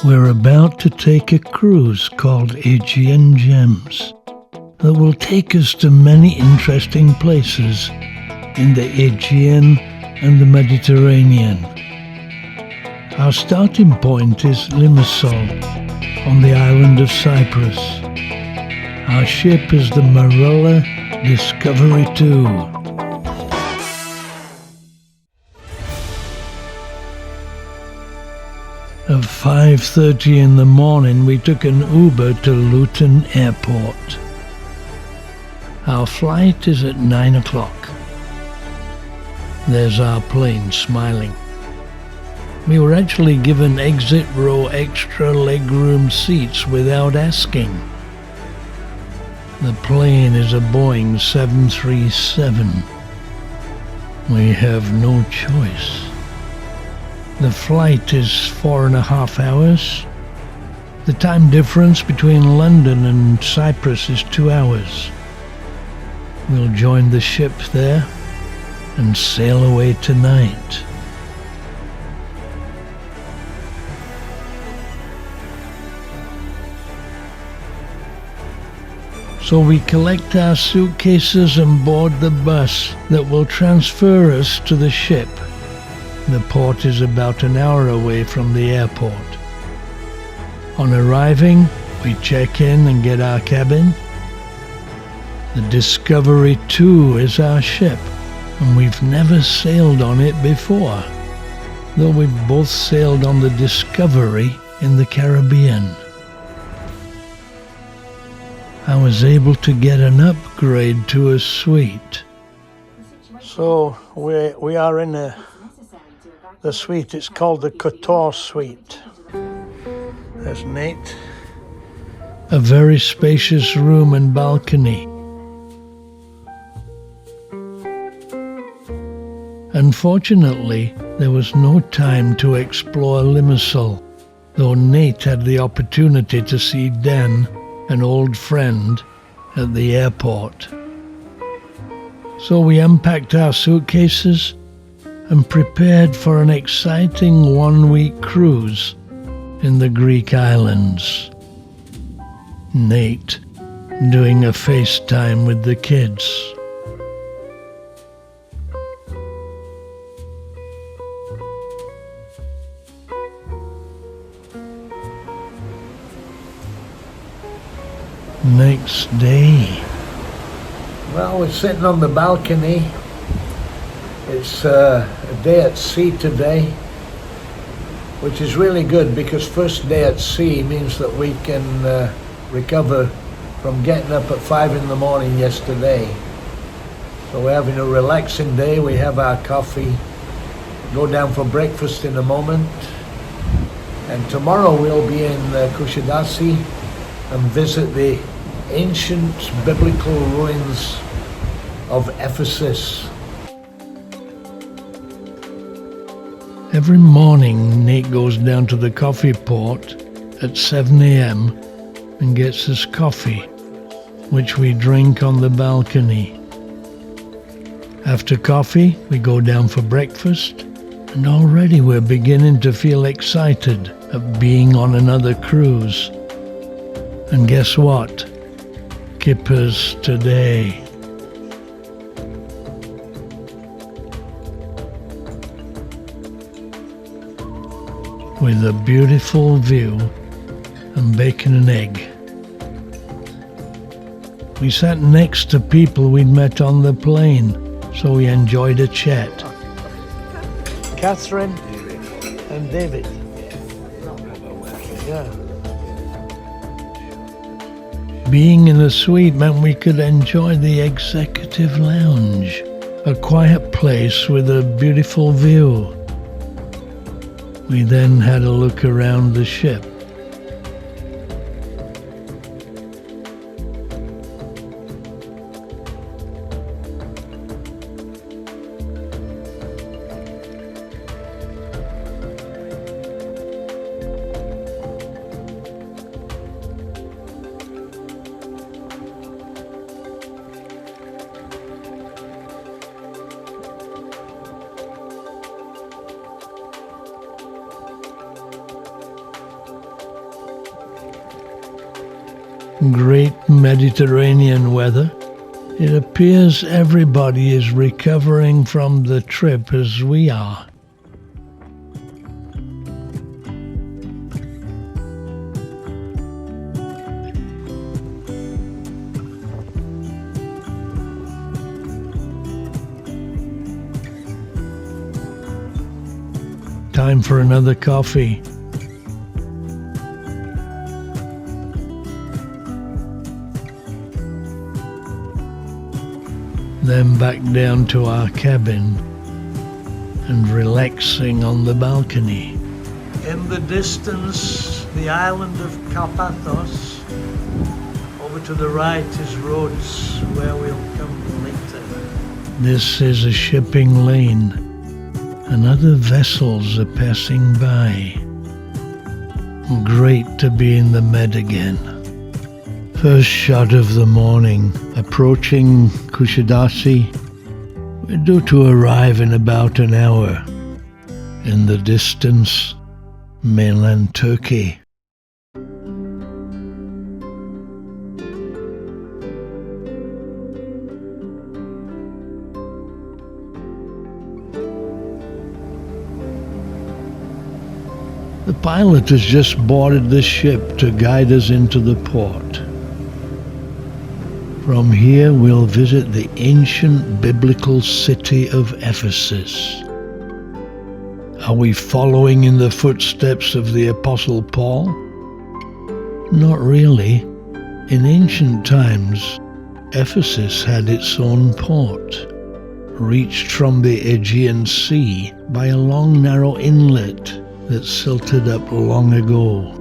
We're about to take a cruise called Aegean Gems that will take us to many interesting places in the Aegean and the Mediterranean. Our starting point is Limassol on the island of Cyprus. Our ship is the Marella Discovery 2. At 5:30 in the morning, we took an Uber to Luton Airport. Our flight is at 9 o'clock. There's our plane smiling. We were actually given exit row extra legroom seats without asking. The plane is a Boeing 737. We have no choice. The flight is 4.5 hours. The time difference between London and Cyprus is 2 hours. We'll join the ship there and sail away tonight. So we collect our suitcases and board the bus that will transfer us to the ship. The port is about an hour away from the airport. On arriving, we check in and get our cabin. The Discovery 2 is our ship, and we've never sailed on it before, though we've both sailed on the Discovery in the Caribbean. I was able to get an upgrade to a suite. So we are in the suite. It's called the Couture Suite. There's Nate. A very spacious room and balcony. Unfortunately, there was no time to explore Limassol, though Nate had the opportunity to see Dan, an old friend, at the airport. So we unpacked our suitcases and prepared for an exciting one-week cruise in the Greek islands. Nate doing a FaceTime with the kids. Next day. Well, we're sitting on the balcony. It's a day at sea today, which is really good because first day at sea means that we can recover from getting up at 5 in the morning yesterday. So we're having a relaxing day. We have our coffee, go down for breakfast in a moment, and tomorrow we'll be in Kushadasi and visit the ancient biblical ruins of Ephesus. Every morning, Nate goes down to the coffee port at 7 a.m. and gets us coffee, which we drink on the balcony. After coffee, we go down for breakfast, and already we're beginning to feel excited at being on another cruise. And guess what? Kippers today. With a beautiful view and bacon and egg. We sat next to people we'd met on the plane, so we enjoyed a chat. Catherine and David. Yeah. Being in a suite meant we could enjoy the executive lounge, a quiet place with a beautiful view. We then had a look around the ship. Great Mediterranean weather. It appears everybody is recovering from the trip as we are. Time for another coffee. Then back down to our cabin and relaxing on the balcony. In the distance, the island of Carpathos. Over to the right is Rhodes, where we'll come later. This is a shipping lane, and other vessels are passing by. Great to be in the Med again. First shot of the morning, approaching Kusadasi. We're due to arrive in about an hour. In the distance, mainland Turkey. The pilot has just boarded the ship to guide us into the port. From here we'll visit the ancient biblical city of Ephesus. Are we following in the footsteps of the Apostle Paul? Not really. In ancient times, Ephesus had its own port, reached from the Aegean Sea by a long narrow inlet that silted up long ago.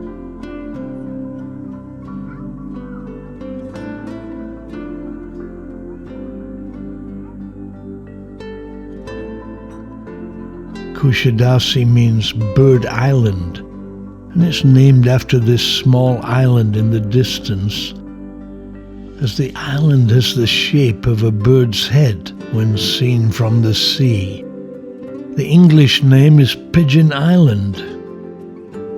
Kusadasi means Bird Island, and it's named after this small island in the distance, as the island has the shape of a bird's head when seen from the sea. The English name is Pigeon Island,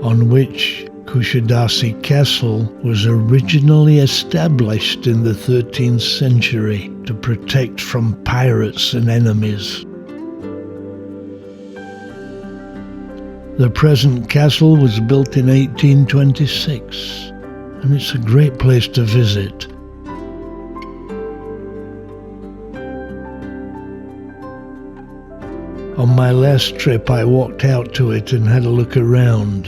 on which Kusadasi Castle was originally established in the 13th century to protect from pirates and enemies. The present castle was built in 1826, and it's a great place to visit. On my last trip, I walked out to it and had a look around.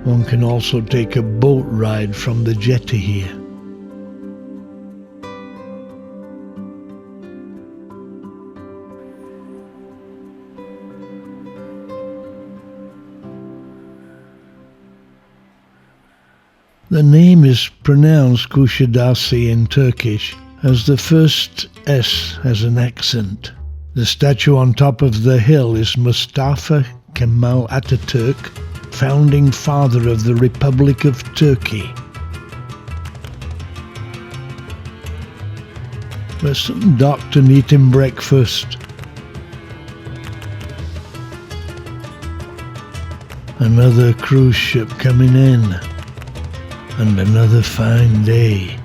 One can also take a boat ride from the jetty here. The name is pronounced Kusadasi in Turkish, as the first S has an accent. The statue on top of the hill is Mustafa Kemal Atatürk, founding father of the Republic of Turkey. We're soon docked and eating breakfast. Another cruise ship coming in, and another fine day.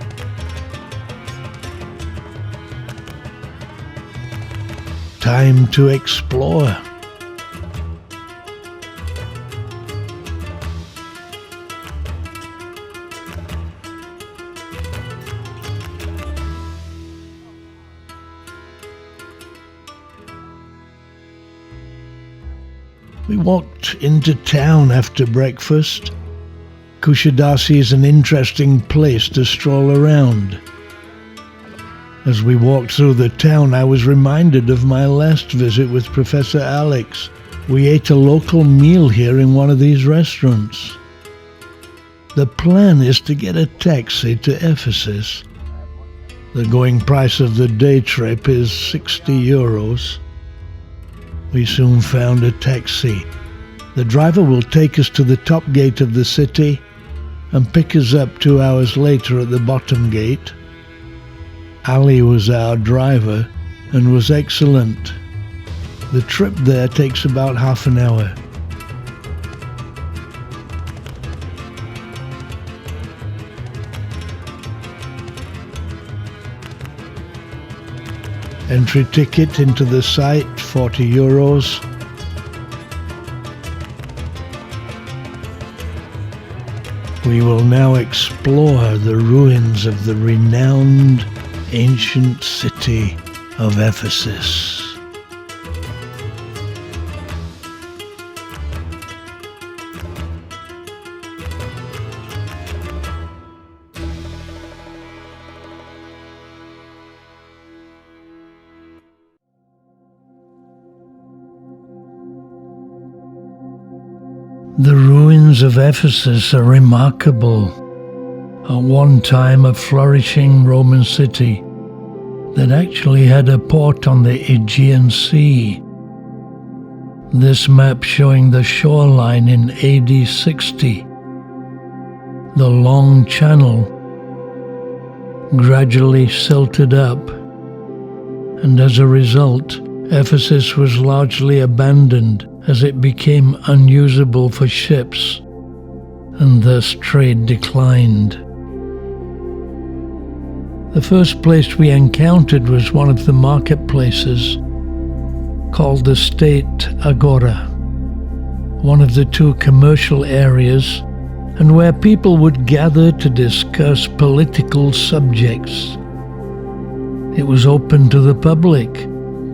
Time to explore. We walked into town after breakfast. Kusadasi is an interesting place to stroll around. As we walked through the town, I was reminded of my last visit with Professor Alex. We ate a local meal here in one of these restaurants. The plan is to get a taxi to Ephesus. The going price of the day trip is 60 euros. We soon found a taxi. The driver will take us to the top gate of the city and pick us up 2 hours later at the bottom gate. Ali was our driver and was excellent. The trip there takes about half an hour. Entry ticket into the site, €40. We will now explore the ruins of the renowned ancient city of Ephesus. The ruins of Ephesus are remarkable. At one time a flourishing Roman city that actually had a port on the Aegean Sea. This map showing the shoreline in AD 60. The long channel gradually silted up, and as a result, Ephesus was largely abandoned as it became unusable for ships, and thus trade declined. The first place we encountered was one of the marketplaces, called the State Agora, one of the two commercial areas, and where people would gather to discuss political subjects. It was open to the public,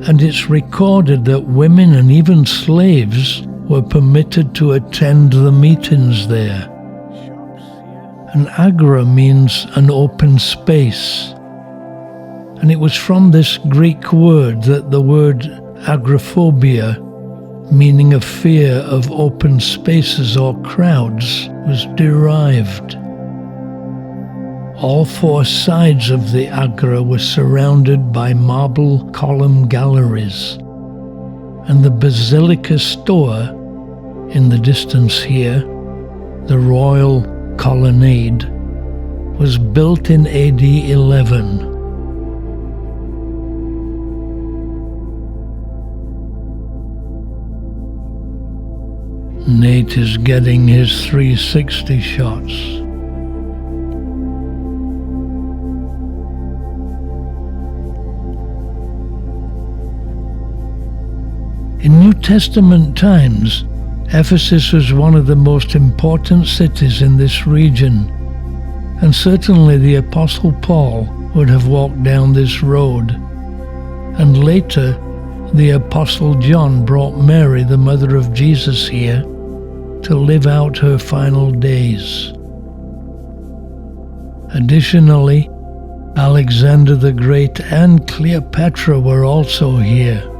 and it's recorded that women and even slaves were permitted to attend the meetings there. An agora means an open space, and it was from this Greek word that the word agoraphobia, meaning a fear of open spaces or crowds, was derived. All four sides of the agora were surrounded by marble column galleries, and the Basilica Store, in the distance here, the royal colonnade, was built in AD 11. Nate is getting his 360 shots. In New Testament times, Ephesus was one of the most important cities in this region, and certainly the Apostle Paul would have walked down this road. And later, the Apostle John brought Mary, the mother of Jesus, here to live out her final days. Additionally, Alexander the Great and Cleopatra were also here.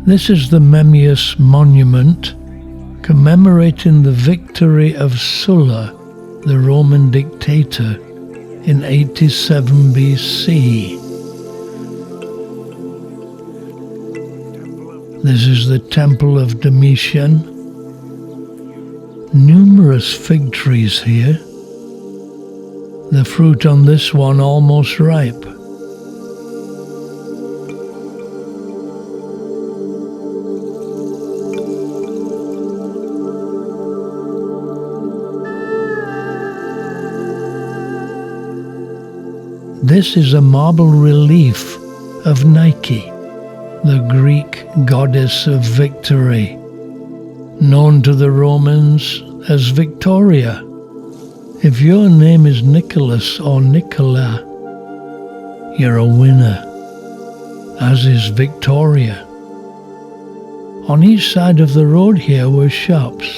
This is the Memmius Monument, commemorating the victory of Sulla, the Roman dictator, in 87 BC. This is the Temple of Domitian. Numerous fig trees here. The fruit on this one almost ripe. This is a marble relief of Nike, the Greek goddess of victory, known to the Romans as Victoria. If your name is Nicholas or Nicola, you're a winner, as is Victoria. On each side of the road here were shops,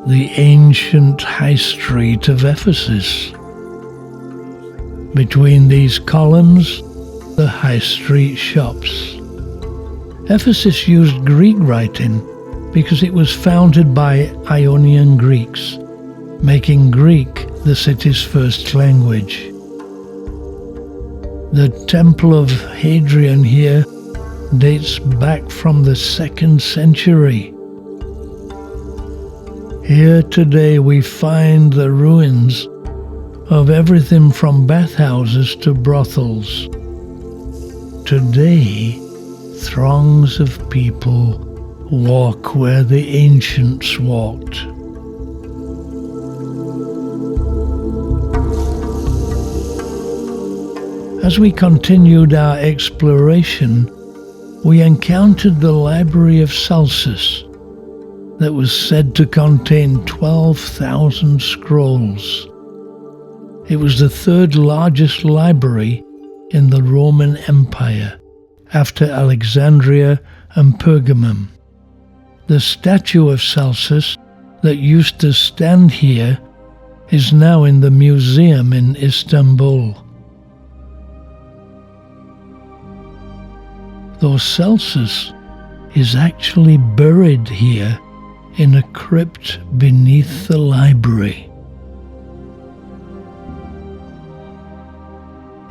the ancient high street of Ephesus. Between these columns, the high street shops. Ephesus used Greek writing because it was founded by Ionian Greeks, making Greek the city's first language. The Temple of Hadrian here dates back from the 2nd century. Here today we find the ruins of everything from bathhouses to brothels. Today, throngs of people walk where the ancients walked. As we continued our exploration, we encountered the library of Celsus that was said to contain 12,000 scrolls. It was the third largest library in the Roman Empire, after Alexandria and Pergamum. The statue of Celsus that used to stand here is now in the museum in Istanbul. Though Celsus is actually buried here in a crypt beneath the library.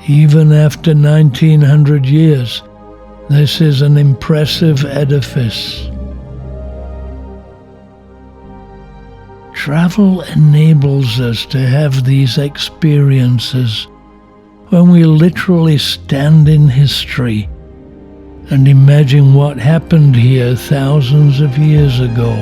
Even after 1900 years, this is an impressive edifice. Travel enables us to have these experiences when we literally stand in history and imagine what happened here thousands of years ago.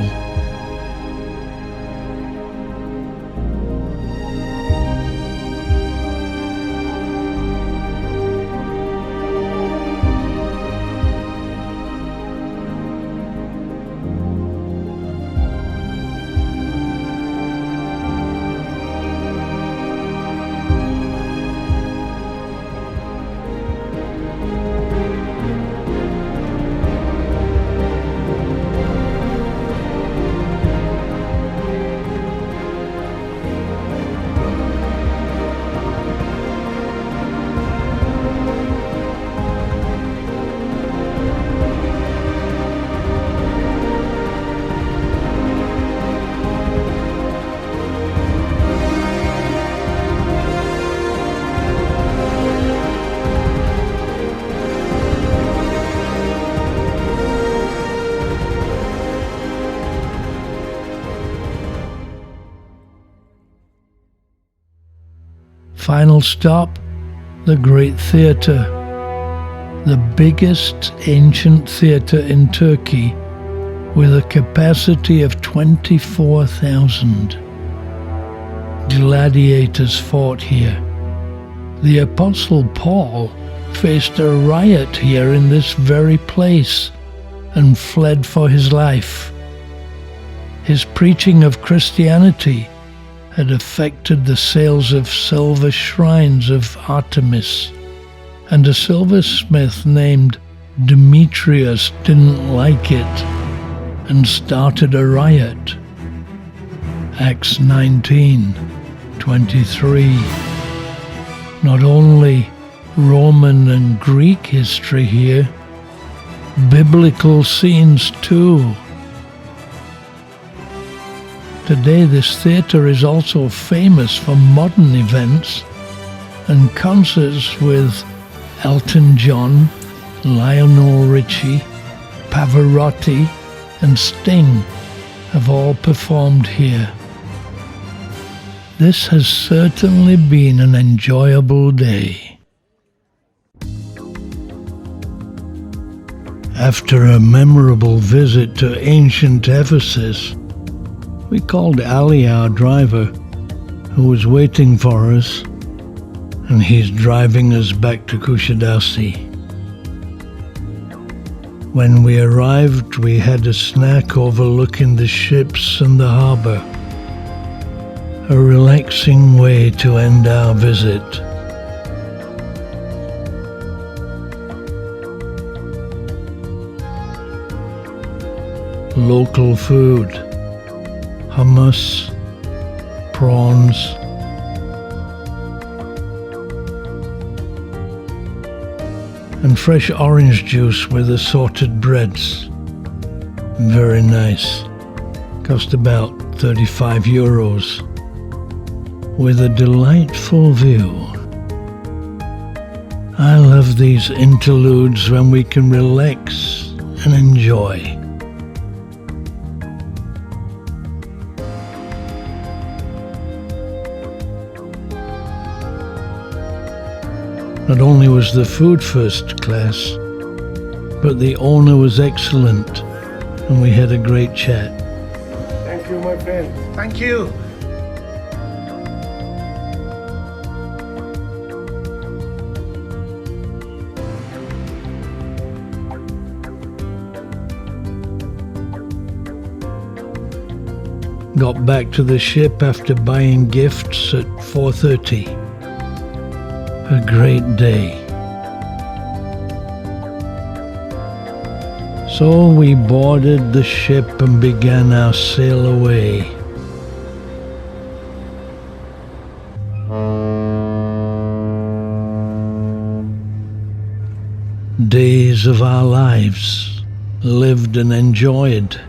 Final stop, the Great Theatre, the biggest ancient theatre in Turkey with a capacity of 24,000. Gladiators fought here. The Apostle Paul faced a riot here in this very place and fled for his life. His preaching of Christianity had affected the sales of silver shrines of Artemis, and a silversmith named Demetrius didn't like it and started a riot. Acts 19:23. Not only Roman and Greek history here, biblical scenes too. Today this theatre is also famous for modern events and concerts with Elton John, Lionel Richie, Pavarotti and Sting have all performed here. This has certainly been an enjoyable day. After a memorable visit to ancient Ephesus, we called Ali, our driver, who was waiting for us, and he's driving us back to Kusadasi. When we arrived, we had a snack overlooking the ships and the harbour, a relaxing way to end our visit. Local food, hummus, prawns, and fresh orange juice with assorted breads. Very nice. Cost about 35 euros. With a delightful view. I love these interludes when we can relax and enjoy. Not only was the food first class, but the owner was excellent, and we had a great chat. Thank you, my friend. Thank you. Got back to the ship after buying gifts at 4:30. A great day. So we boarded the ship and began our sail away. Days of our lives, lived and enjoyed.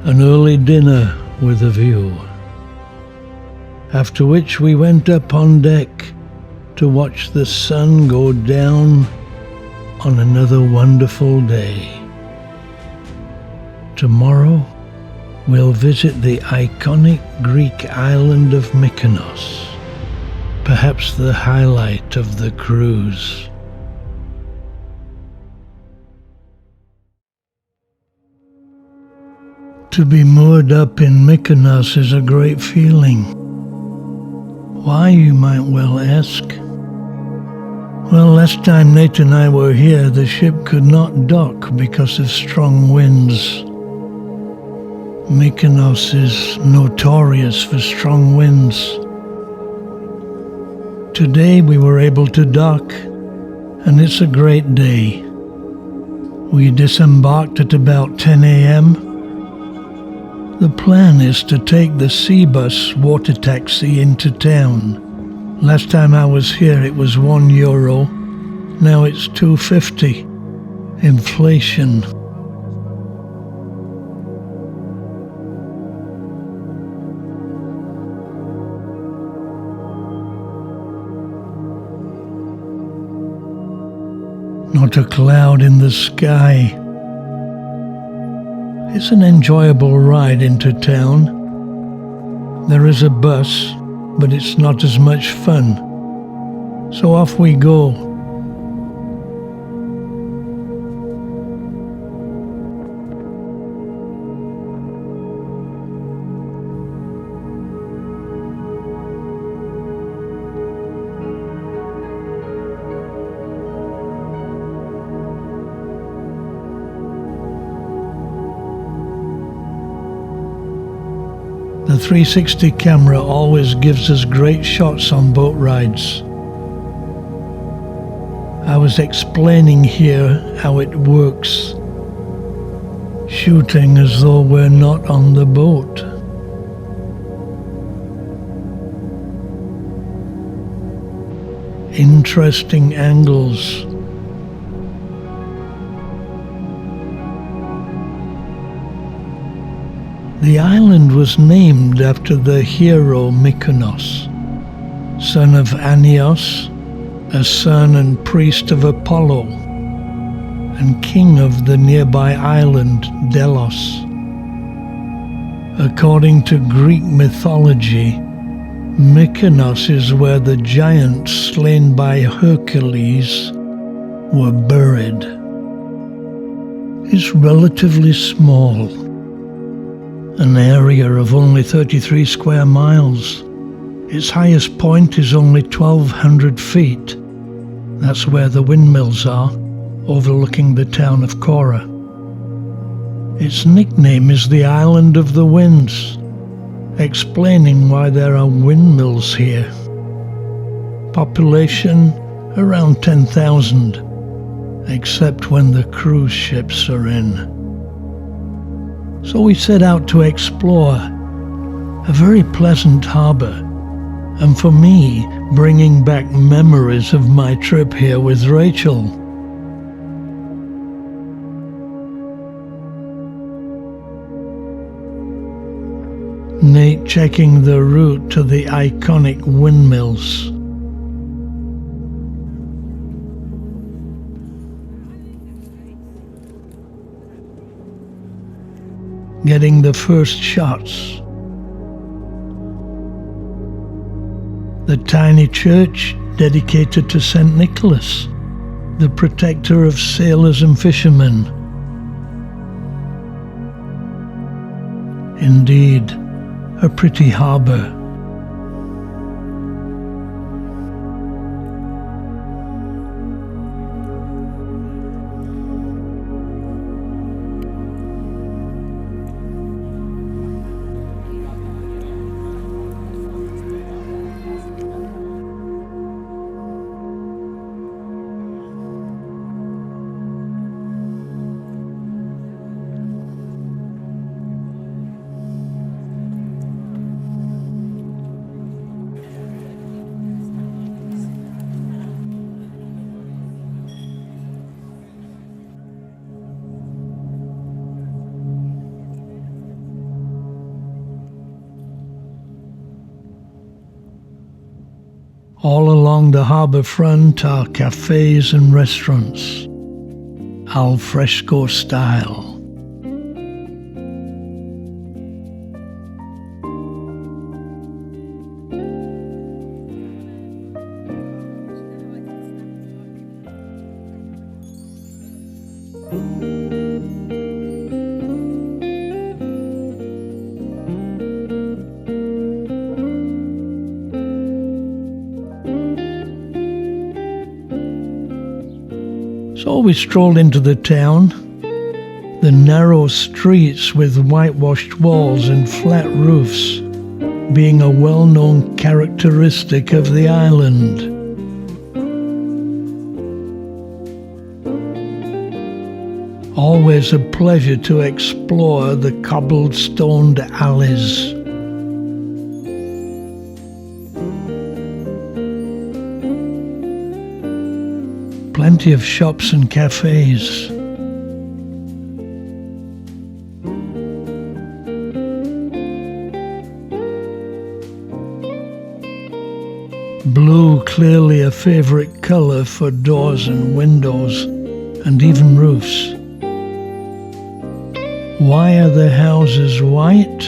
An early dinner with a view, after which we went up on deck to watch the sun go down on another wonderful day. Tomorrow we'll visit the iconic Greek island of Mykonos, perhaps the highlight of the cruise. To be moored up in Mykonos is a great feeling. Why, you might well ask? Well, last time Nate and I were here, the ship could not dock because of strong winds. Mykonos is notorious for strong winds. Today we were able to dock, and it's a great day. We disembarked at about 10 a.m. The plan is to take the sea bus water taxi into town. Last time I was here it was €1. Now it's $2.50. Inflation. Not a cloud in the sky. It's an enjoyable ride into town. There is a bus, but it's not as much fun. So off we go. The 360 camera always gives us great shots on boat rides. I was explaining here how it works, shooting as though we're not on the boat. Interesting angles. The island was named after the hero Mykonos, son of Aeneas, a son and priest of Apollo, and king of the nearby island Delos. According to Greek mythology, Mykonos is where the giants slain by Hercules were buried. It's relatively small, an area of only 33 square miles. Its highest point is only 1,200 feet. That's where the windmills are, overlooking the town of Kora. Its nickname is the Island of the Winds, explaining why there are windmills here. Population around 10,000, except when the cruise ships are in. So we set out to explore a very pleasant harbour, and for me, bringing back memories of my trip here with Rachel. culminate checking the route to the iconic windmills. Getting the first shots. The tiny church dedicated to St. Nicholas, the protector of sailors and fishermen. Indeed, a pretty harbour. All along the harbour front are cafes and restaurants, al fresco style. So we strolled into the town, the narrow streets with whitewashed walls and flat roofs being a well-known characteristic of the island. Always a pleasure to explore the cobblestoned alleys. Plenty of shops and cafes. Blue clearly a favorite color for doors and windows and even roofs. Why are the houses white?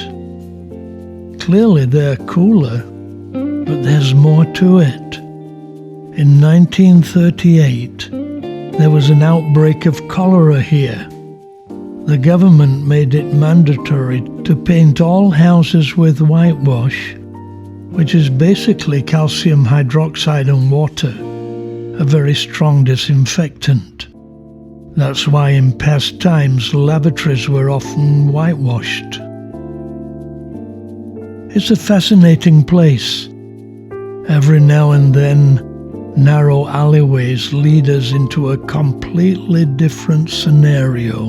Clearly they're cooler, but there's more to it. In 1938, there was an outbreak of cholera here. The government made it mandatory to paint all houses with whitewash, which is basically calcium hydroxide and water, a very strong disinfectant. That's why in past times lavatories were often whitewashed. It's a fascinating place. Every now and then, narrow alleyways lead us into a completely different scenario.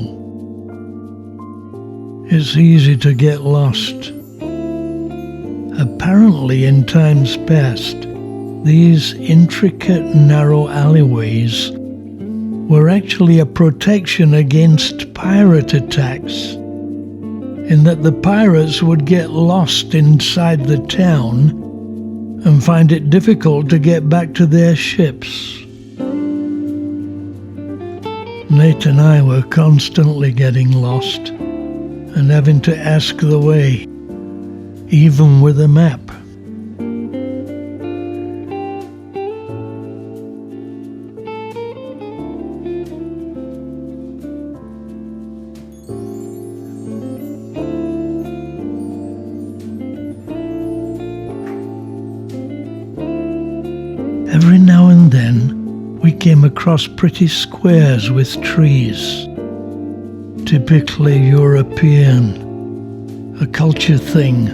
It's easy to get lost. Apparently, in times past, these intricate narrow alleyways were actually a protection against pirate attacks, in that the pirates would get lost inside the town and find it difficult to get back to their ships. Nate and I were constantly getting lost and having to ask the way, even with a map. Every now and then, we came across pretty squares with trees. Typically European, a culture thing,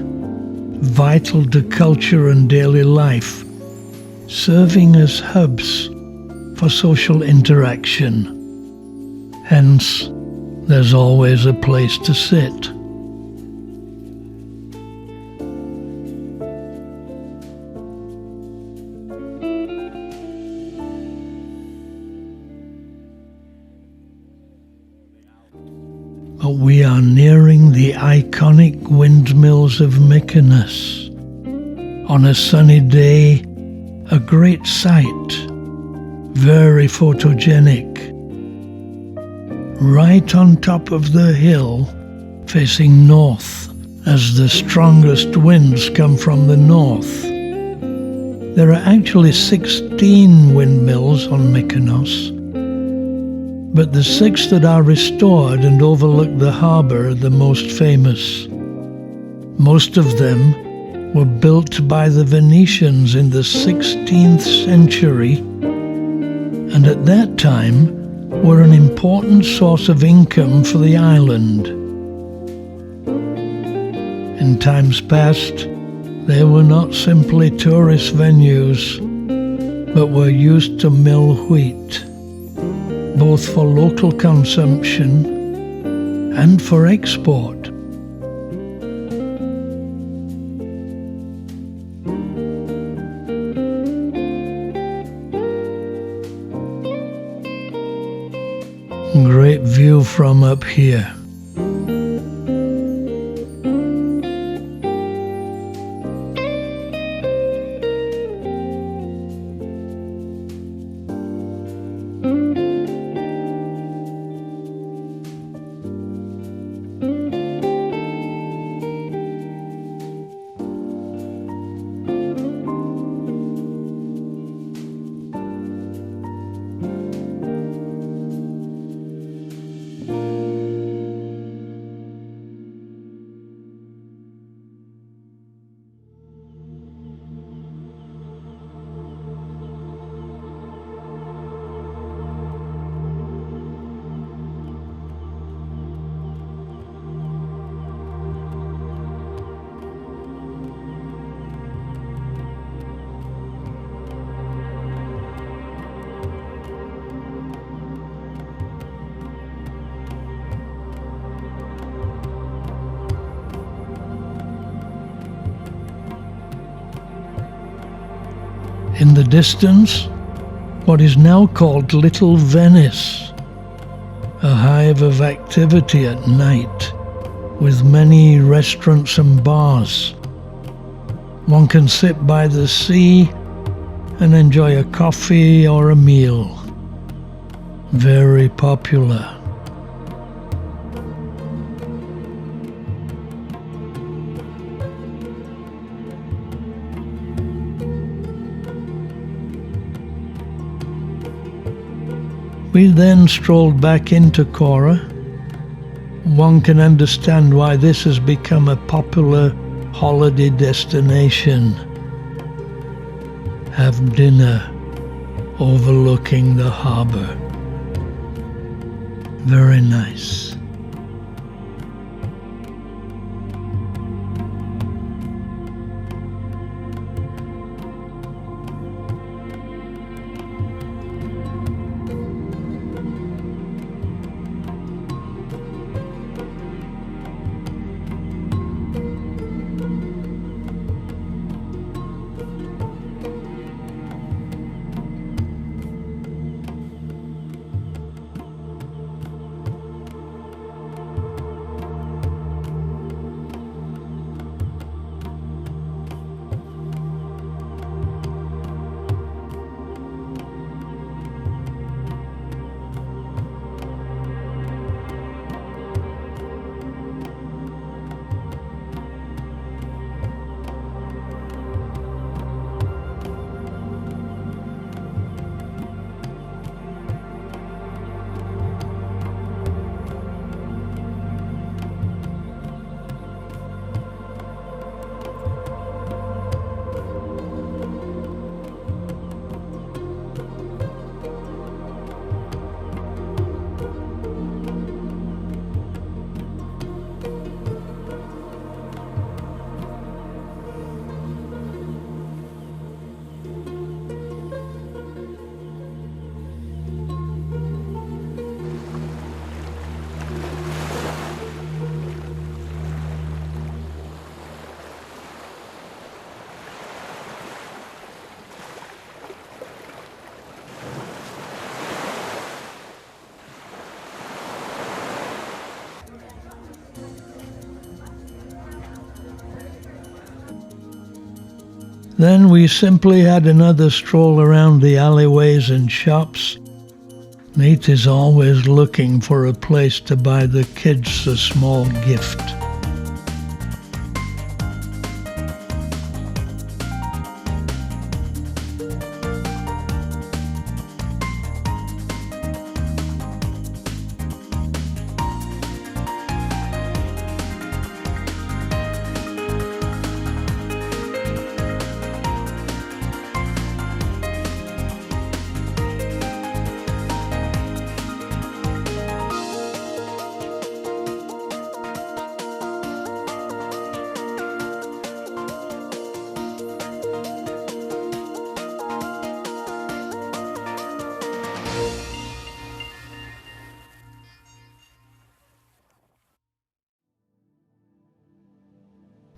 vital to culture and daily life, serving as hubs for social interaction. Hence, there's always a place to sit. But we are nearing the iconic windmills of Mykonos. On a sunny day, a great sight, very photogenic. Right on top of the hill, facing north, as the strongest winds come from the north. There are actually 16 windmills on Mykonos, but the 6 that are restored and overlook the harbour are the most famous. Most of them were built by the Venetians in the 16th century, and at that time were an important source of income for the island. In times past, they were not simply tourist venues, but were used to mill wheat, both for local consumption and for export. Great view from up here. In the distance, what is now called Little Venice, a hive of activity at night, with many restaurants and bars. One can sit by the sea and enjoy a coffee or a meal. Very popular. We then strolled back into Kora. One can understand why this has become a popular holiday destination. Have dinner overlooking the harbour. Very nice. Then we simply had another stroll around the alleyways and shops. Nate is always looking for a place to buy the kids a small gift.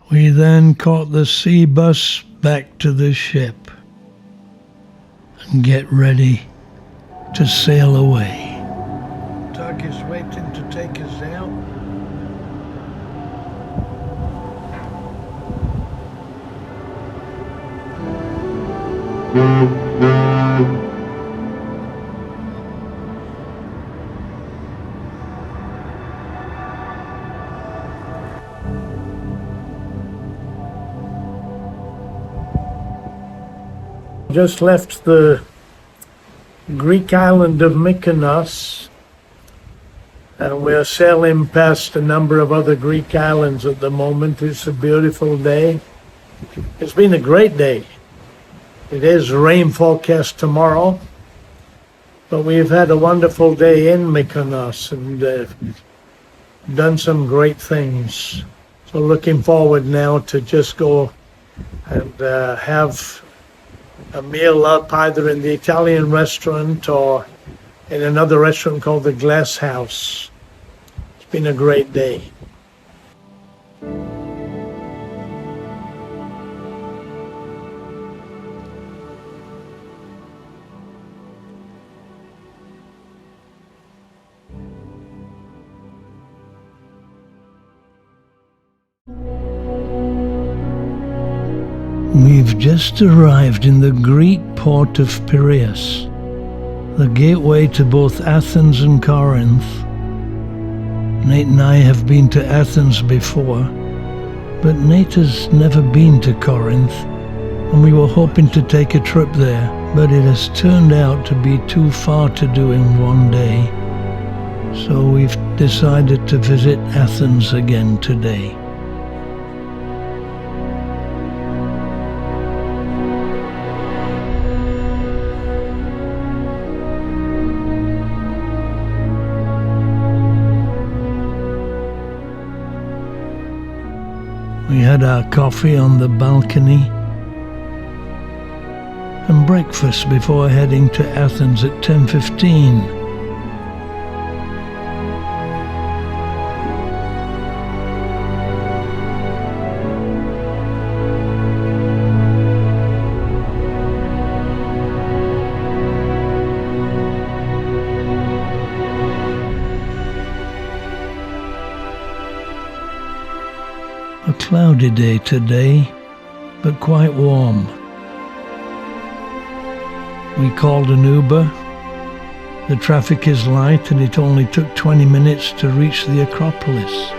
We then caught the sea bus back to the ship and get ready to sail away. Tug is waiting to take us out. Just left the Greek island of Mykonos, and we're sailing past a number of other Greek islands at the moment. It's a beautiful day. It's been a great day. It is rain forecast tomorrow, but we've had a wonderful day in Mykonos and done some great things. So looking forward now to just go and have a meal up either in the Italian restaurant or in another restaurant called the Glass House. It's been a great day. We've just arrived in the Greek port of Piraeus, the gateway to both Athens and Corinth. Nate and I have been to Athens before, but Nate has never been to Corinth, and we were hoping to take a trip there, but it has turned out to be too far to do in one day. So we've decided to visit Athens again today. We had our coffee on the balcony and breakfast before heading to Athens at 10:15. A cloudy day today, but quite warm. We called an Uber. The traffic is light and it only took 20 minutes to reach the Acropolis.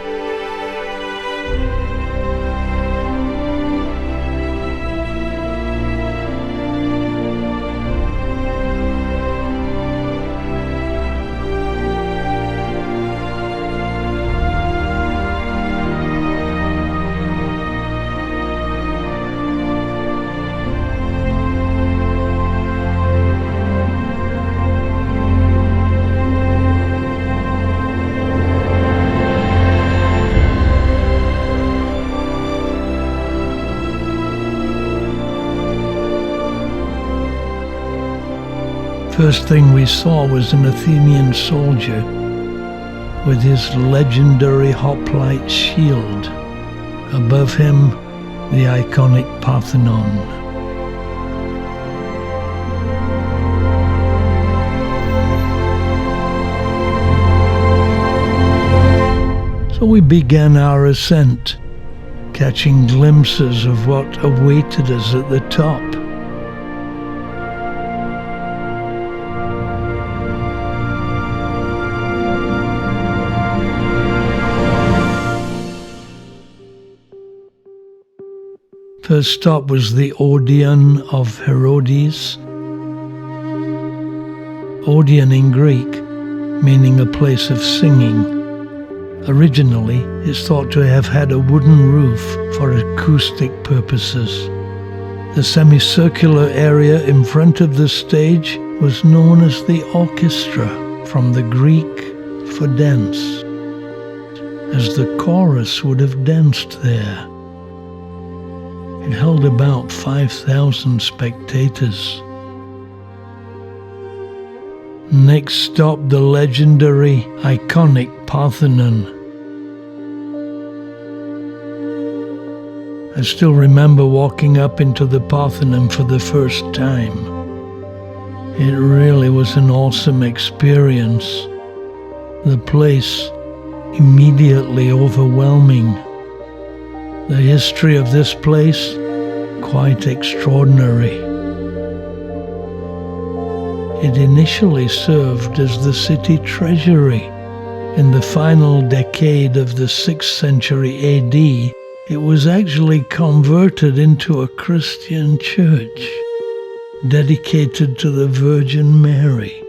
First thing we saw was an Athenian soldier with his legendary hoplite shield. Above him, the iconic Parthenon. So we began our ascent, catching glimpses of what awaited us at the top. First stop was the Aegean of Herodes. Aegean in Greek, meaning a place of singing. Originally, it's thought to have had a wooden roof for acoustic purposes. The semicircular area in front of the stage was known as the orchestra, from the Greek for dance, as the chorus would have danced there. It held about 5,000 spectators. Next stop, the legendary, iconic Parthenon. I still remember walking up into the Parthenon for the first time. It really was an awesome experience. The place immediately overwhelming. The history of this place, quite extraordinary. It initially served as the city treasury. In the final decade of the 6th century AD, it was actually converted into a Christian church, dedicated to the Virgin Mary.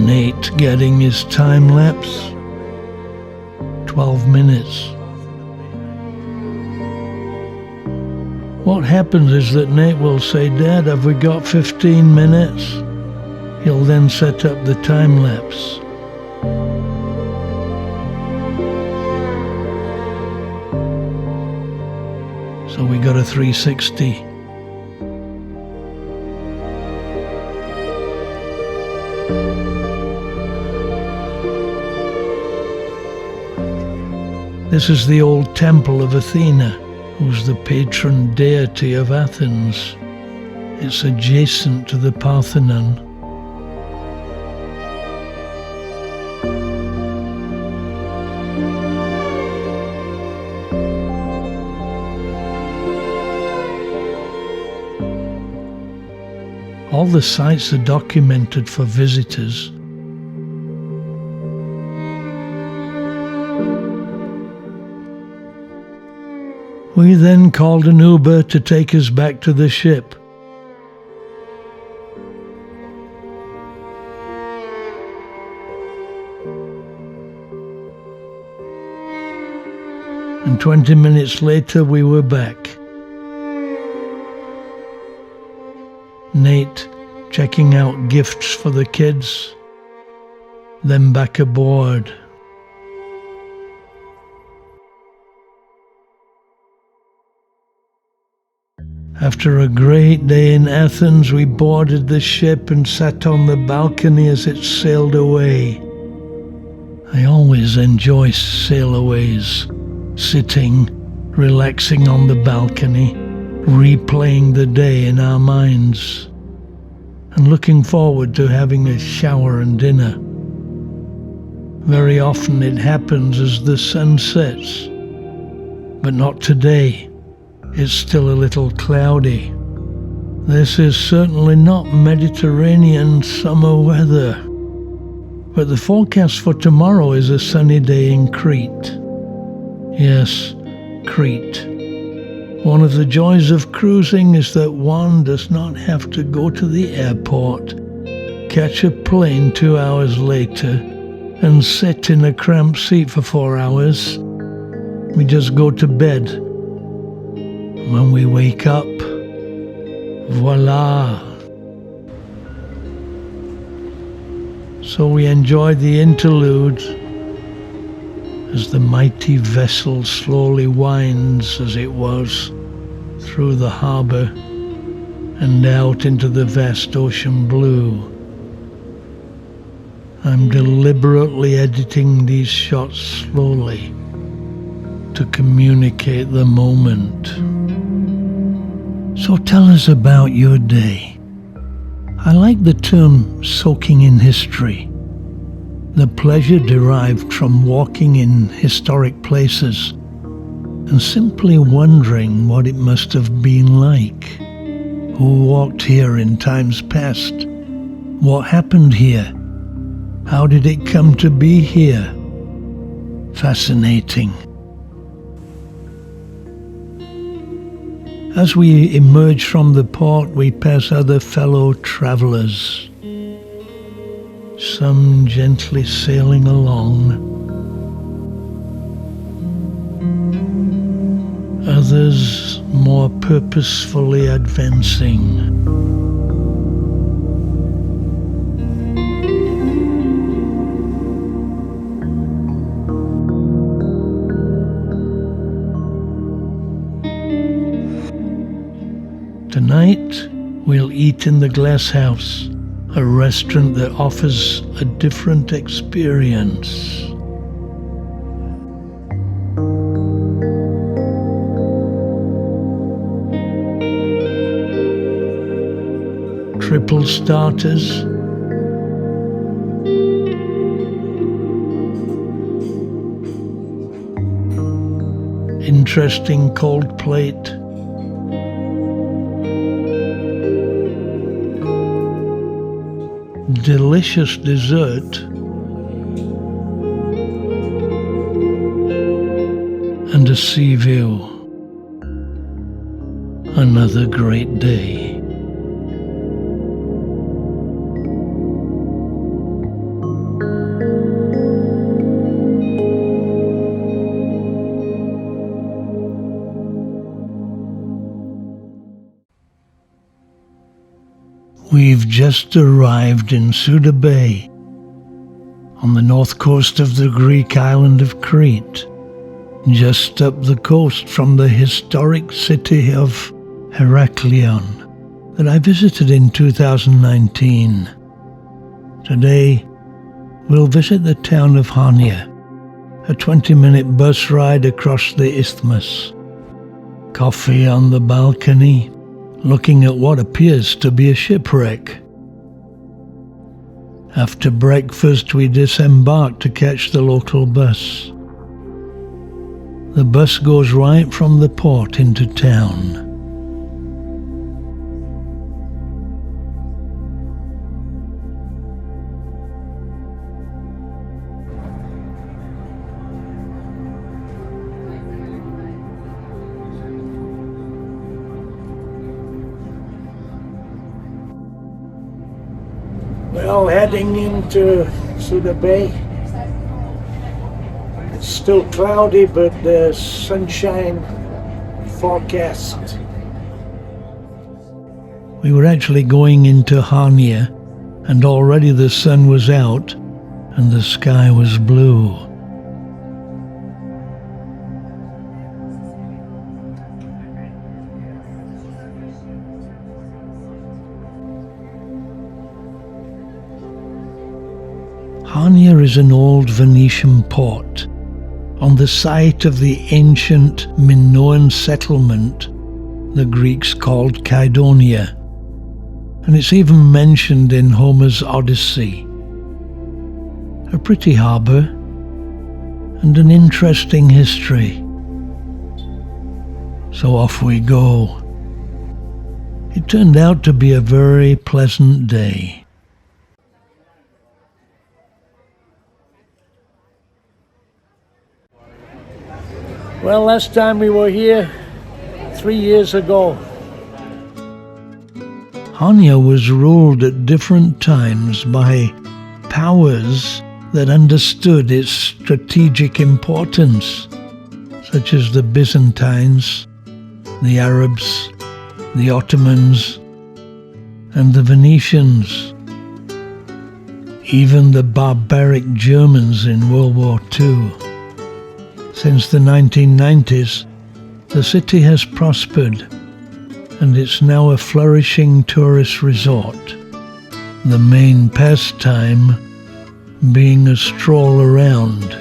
Nate getting his time lapse, 12 minutes. What happens is that Nate will say, "Dad, have we got 15 minutes? He'll then set up the time lapse. So we got a 360. This is the old temple of Athena, who's the patron deity of Athens. It's adjacent to the Parthenon. All the sites are documented for visitors. We then called an Uber to take us back to the ship. And 20 minutes later we were back. Nate checking out gifts for the kids, then back aboard. After a great day in Athens, we boarded the ship and sat on the balcony as it sailed away. I always enjoy sailaways, sitting, relaxing on the balcony, replaying the day in our minds, and looking forward to having a shower and dinner. Very often it happens as the sun sets, but not today. It's still a little cloudy. This is certainly not Mediterranean summer weather, but the forecast for tomorrow is a sunny day in Crete. Yes, Crete. One of the joys of cruising is that one does not have to go to the airport, catch a plane 2 hours later, and sit in a cramped seat for 4 hours. We just go to bed. When we wake up, voila! So we enjoyed the interlude as the mighty vessel slowly winds, as it was, through the harbour and out into the vast ocean blue. I'm deliberately editing these shots slowly to communicate the moment. So tell us about your day. I like the term soaking in history. The pleasure derived from walking in historic places and simply wondering what it must have been like. Who walked here in times past? What happened here? How did it come to be here? Fascinating. As we emerge from the port, we pass other fellow travellers, some gently sailing along, others more purposefully advancing. Tonight, we'll eat in the Glass House, a restaurant that offers a different experience. Triple starters, interesting cold plate, delicious dessert, and a sea view. Another great day. We've just arrived in Suda Bay, on the north coast of the Greek island of Crete, just up the coast from the historic city of Heraklion that I visited in 2019. Today, we'll visit the town of Hania, a 20-minute bus ride across the isthmus. Coffee on the balcony, looking at what appears to be a shipwreck. After breakfast, we disembark to catch the local bus. The bus goes right from the port into town. Well, heading into Suda Bay. It's still cloudy, but there's sunshine forecast. We were actually going into Hania, and already the sun was out and the sky was blue. Hania is an old Venetian port on the site of the ancient Minoan settlement the Greeks called Kydonia, and it's even mentioned in Homer's Odyssey. A pretty harbour and an interesting history. So off we go. It turned out to be a very pleasant day. Well, last time we were here, 3 years ago. Hania was ruled at different times by powers that understood its strategic importance, such as the Byzantines, the Arabs, the Ottomans, and the Venetians, even the barbaric Germans in World War II. Since the 1990s, the city has prospered, and it's now a flourishing tourist resort, the main pastime being a stroll around.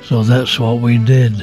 So that's what we did.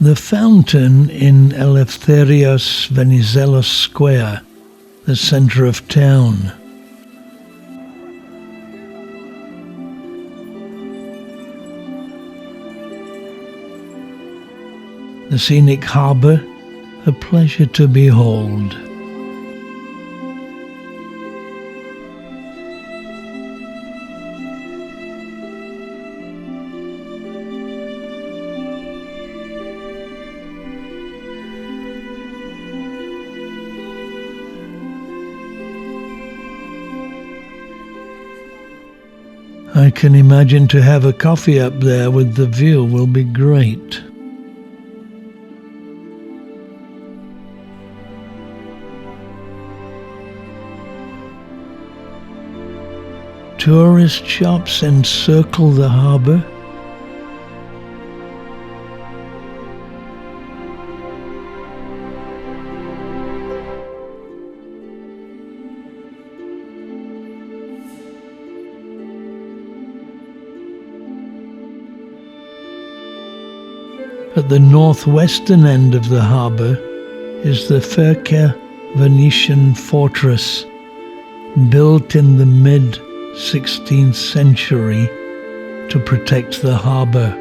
The fountain in Eleftherios Venizelos Square, the center of town. The scenic harbour, a pleasure to behold. I can imagine to have a coffee up there with the view will be great. Tourist shops encircle the harbour. At the northwestern end of the harbour is the Ferca Venetian fortress, built in the mid-16th century to protect the harbour.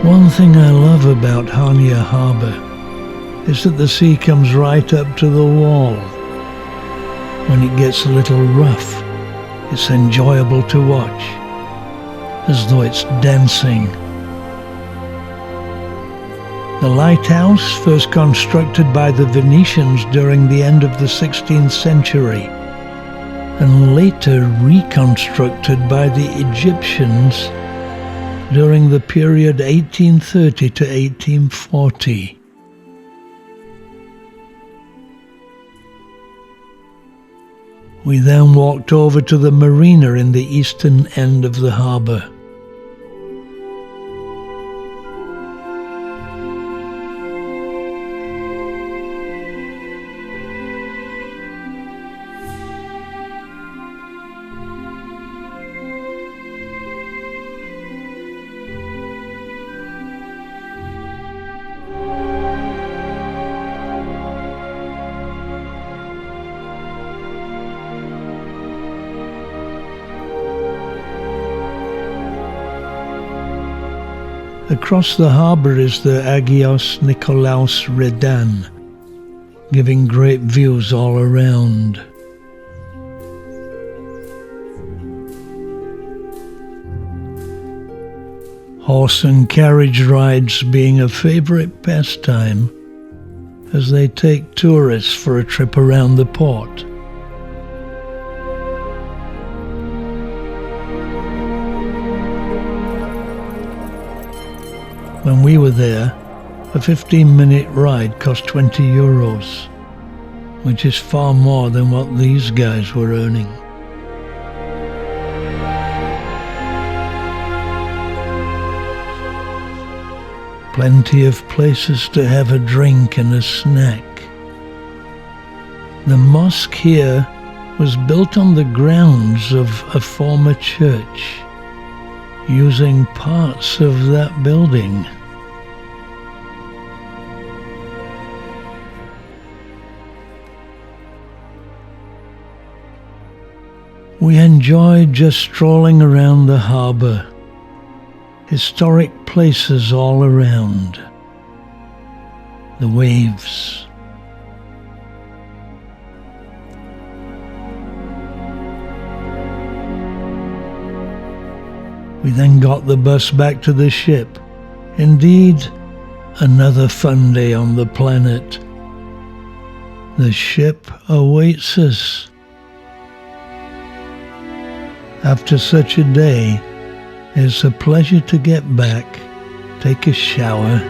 One thing I love about Hania Harbour is that the sea comes right up to the wall. When it gets a little rough, it's enjoyable to watch, as though it's dancing. The lighthouse, first constructed by the Venetians during the end of the 16th century, and later reconstructed by the Egyptians during the period 1830 to 1840. We then walked over to the marina in the eastern end of the harbour. Across the harbour is the Agios Nikolaos Redan, giving great views all around. Horse and carriage rides being a favourite pastime as they take tourists for a trip around the port. When we were there, a 15-minute ride cost €20, which is far more than what these guys were earning. Plenty of places to have a drink and a snack. The mosque here was built on the grounds of a former church, using parts of that building. We enjoyed just strolling around the harbour. Historic places all around. the waves. We then got the bus back to the ship. Indeed, another fun day on the planet. The ship awaits us. After such a day, it's a pleasure to get back, take a shower,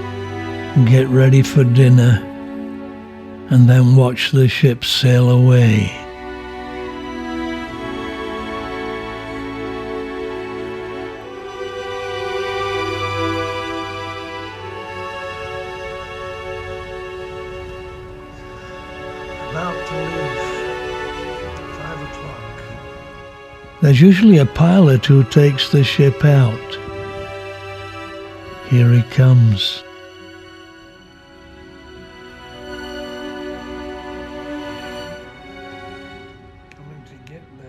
get ready for dinner, and then watch the ship sail away. About to leave. 5 o'clock. There's usually a pilot who takes the ship out. Here he comes. Coming to get the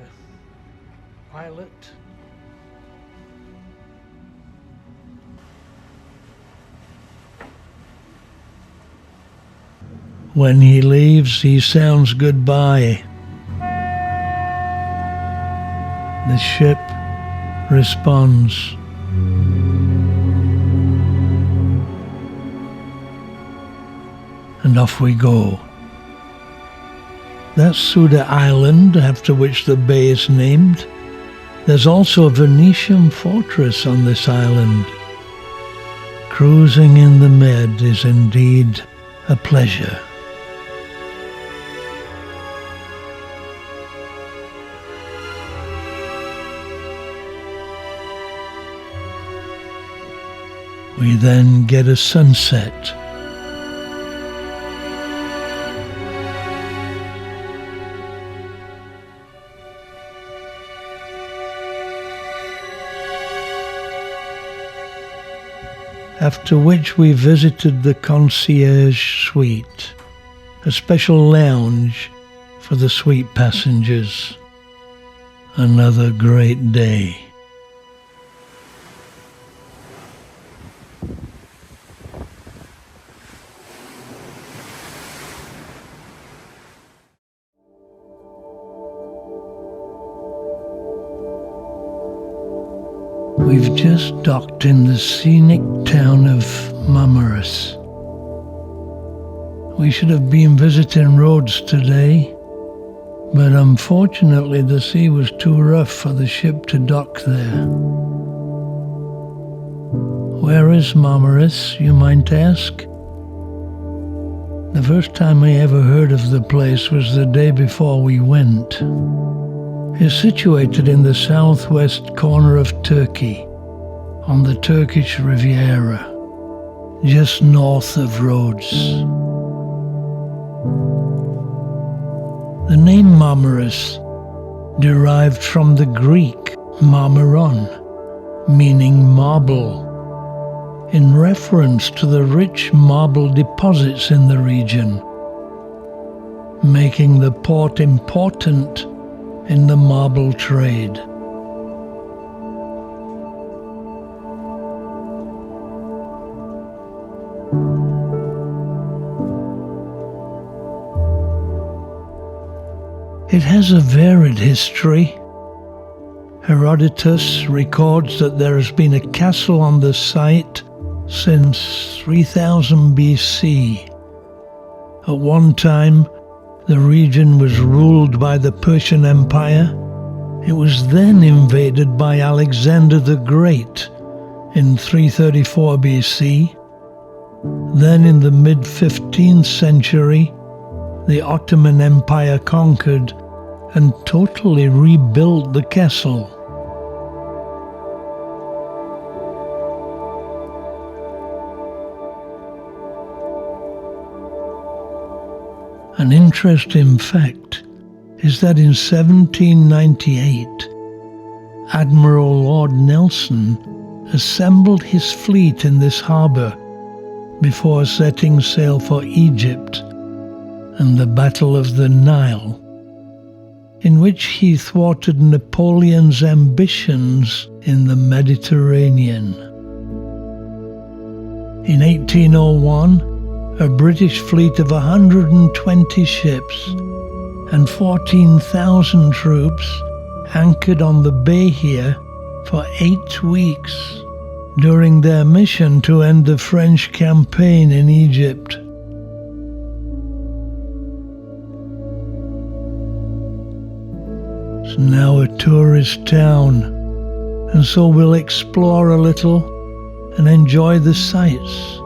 pilot. When he leaves, he sounds goodbye. The ship responds. And off we go. That's Suda Island, after which the bay is named. There's also a Venetian fortress on this island. Cruising in the Med is indeed a pleasure. We then get a sunset. After which we visited the concierge suite, a special lounge for the suite passengers. Another great day. We've just docked in the scenic town of Marmaris. We should have been visiting Rhodes today, but unfortunately the sea was too rough for the ship to dock there. Where is Marmaris, you might ask? The first time I ever heard of the place was the day before we went. It's situated in the southwest corner of Turkey, on the Turkish Riviera, just north of Rhodes. The name Marmaris derived from the Greek marmaron, meaning marble, in reference to the rich marble deposits in the region, making the port important in the marble trade. It has a varied history. Herodotus records that there has been a castle on the site since 3000 BC. At one time, the region was ruled by the Persian Empire. It was then invaded by Alexander the Great in 334 BC. Then in the mid-15th century, the Ottoman Empire conquered and totally rebuilt the castle. An interesting fact is that in 1798, Admiral Lord Nelson assembled his fleet in this harbour before setting sail for Egypt and the Battle of the Nile, in which he thwarted Napoleon's ambitions in the Mediterranean. In 1801, a British fleet of 120 ships and 14,000 troops anchored on the bay here for 8 weeks during their mission to end the French campaign in Egypt. It's now a tourist town, and so we'll explore a little and enjoy the sights.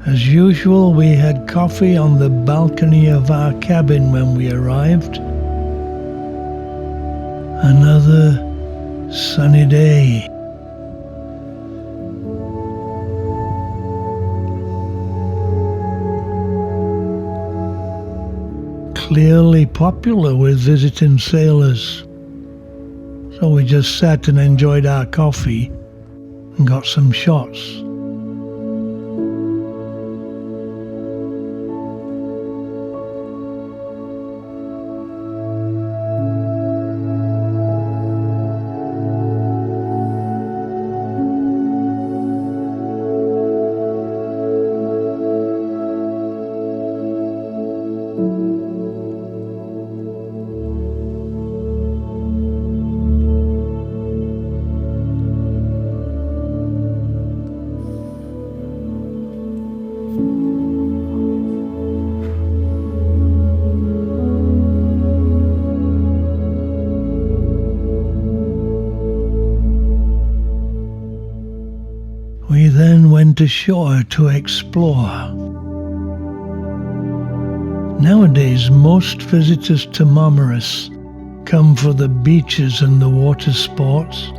As usual, we had coffee on the balcony of our cabin when we arrived. Another sunny day. Clearly popular with visiting sailors. So we just sat and enjoyed our coffee and got some shots. We then went ashore to explore. Nowadays, most visitors to Marmaris come for the beaches and the water sports,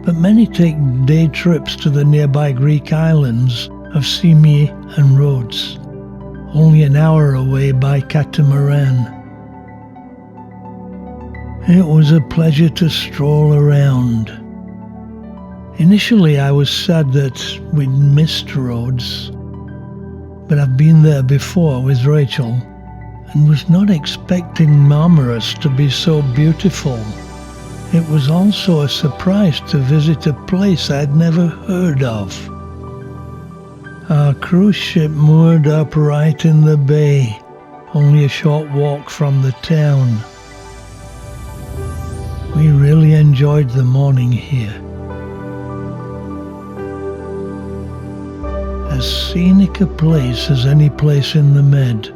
but many take day trips to the nearby Greek islands of Symi and Rhodes, only an hour away by catamaran. It was a pleasure to stroll around. Initially, I was sad that we'd missed Rhodes, but I've been there before with Rachel and was not expecting Marmaris to be so beautiful. It was also a surprise to visit a place I'd never heard of. Our cruise ship moored up right in the bay, only a short walk from the town. We really enjoyed the morning here. As scenic a place as any place in the Med,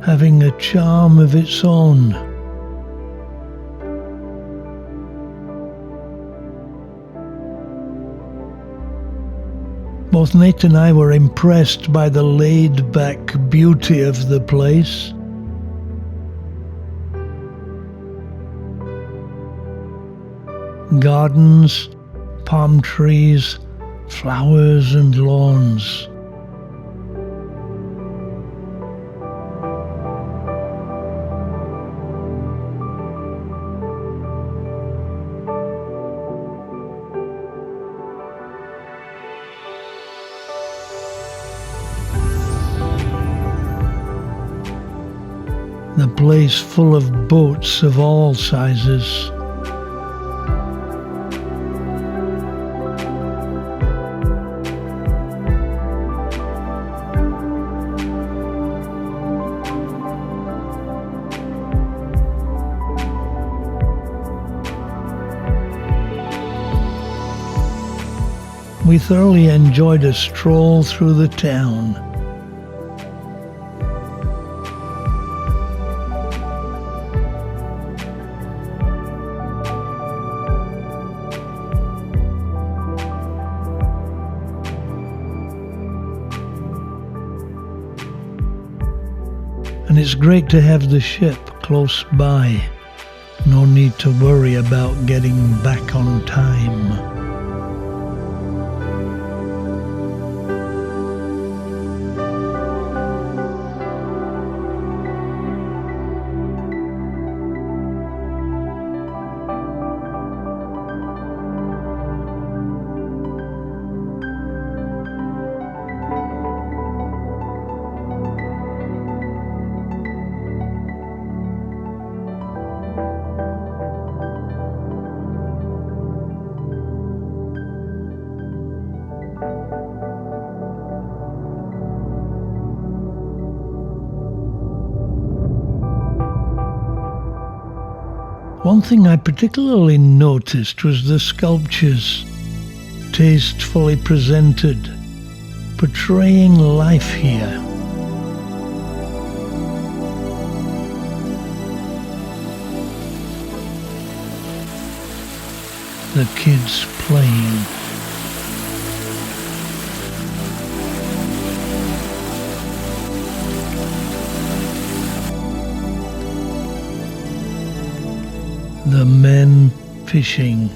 having a charm of its own. Both Nate and I were impressed by the laid-back beauty of the place. Gardens, palm trees, flowers and lawns. The place full of boats of all sizes. We thoroughly enjoyed a stroll through the town. And it's great to have the ship close by. No need to worry about getting back on time. One thing I particularly noticed was the sculptures, tastefully presented, portraying life here. The kids playing. The men fishing.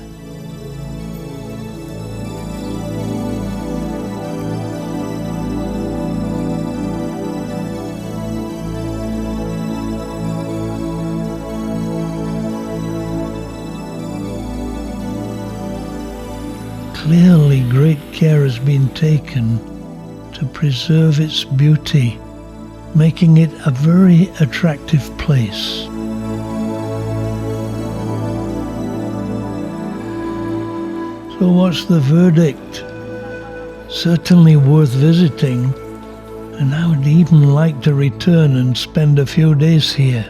Clearly, great care has been taken to preserve its beauty, making it a very attractive place. So what's the verdict? Certainly worth visiting, and I would even like to return and spend a few days here.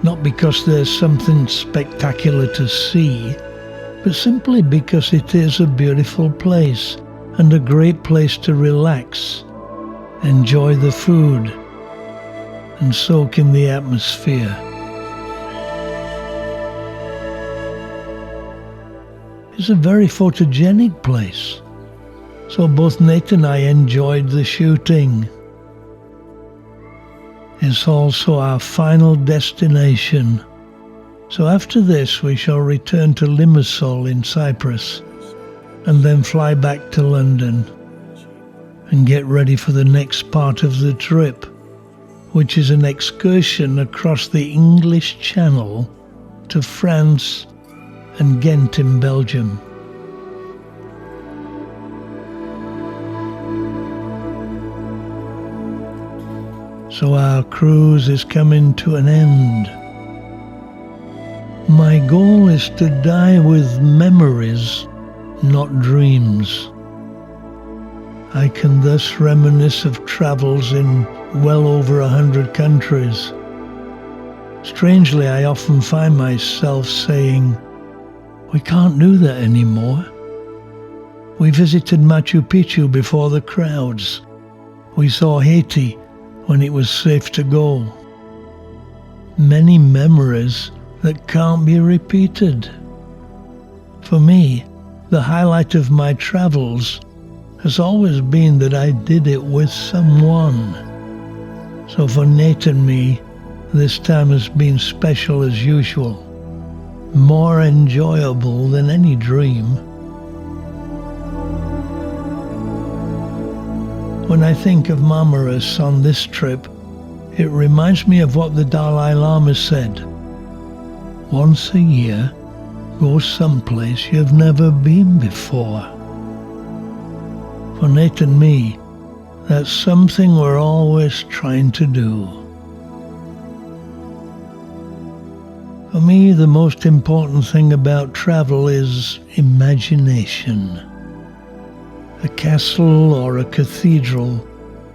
Not because there's something spectacular to see, but simply because it is a beautiful place and a great place to relax, enjoy the food, and soak in the atmosphere. It's a very photogenic place, so both Nate and I enjoyed the shooting. It's also our final destination, so after this we shall return to Limassol in Cyprus and then fly back to London and get ready for the next part of the trip, which is an excursion across the English Channel to France and Ghent in Belgium. So our cruise is coming to an end. My goal is to die with memories, not dreams. I can thus reminisce of travels in well over 100 countries. Strangely, I often find myself saying, we can't do that anymore. We visited Machu Picchu before the crowds. We saw Haiti when it was safe to go. Many memories that can't be repeated. For me, the highlight of my travels has always been that I did it with someone. So for Nate and me, this time has been special as usual, more enjoyable than any dream. When I think of Marmaris on this trip, it reminds me of what the Dalai Lama said. Once a year, go someplace you've never been before. For Nate and me, that's something we're always trying to do. For me, the most important thing about travel is imagination. A castle or a cathedral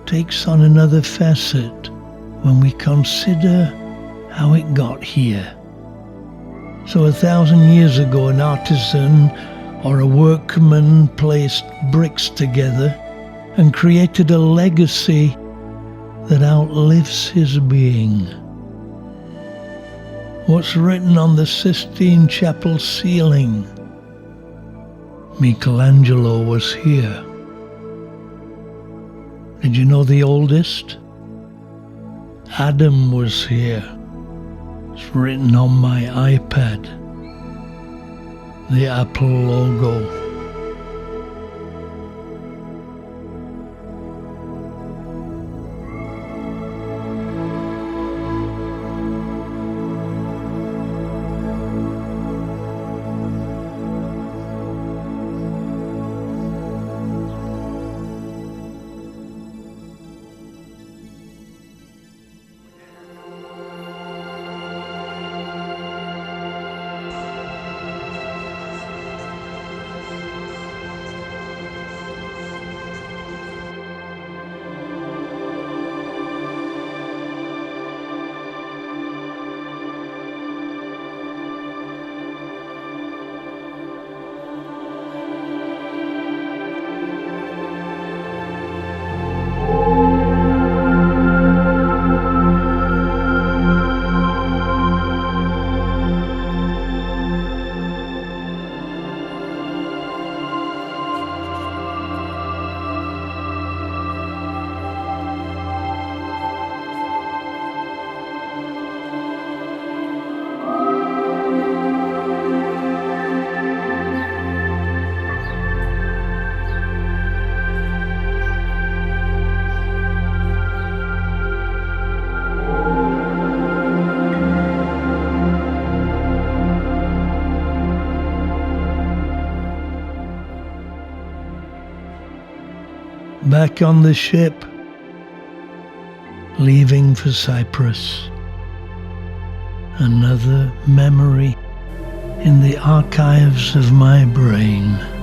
takes on another facet when we consider how it got here. So 1,000 years ago, an artisan or a workman placed bricks together and created a legacy that outlives his being. What's written on the Sistine Chapel ceiling? Michelangelo was here. Did you know the oldest? Adam was here. It's written on my iPad. The Apple logo. back on the ship, leaving for Cyprus. Another memory in the archives of my brain.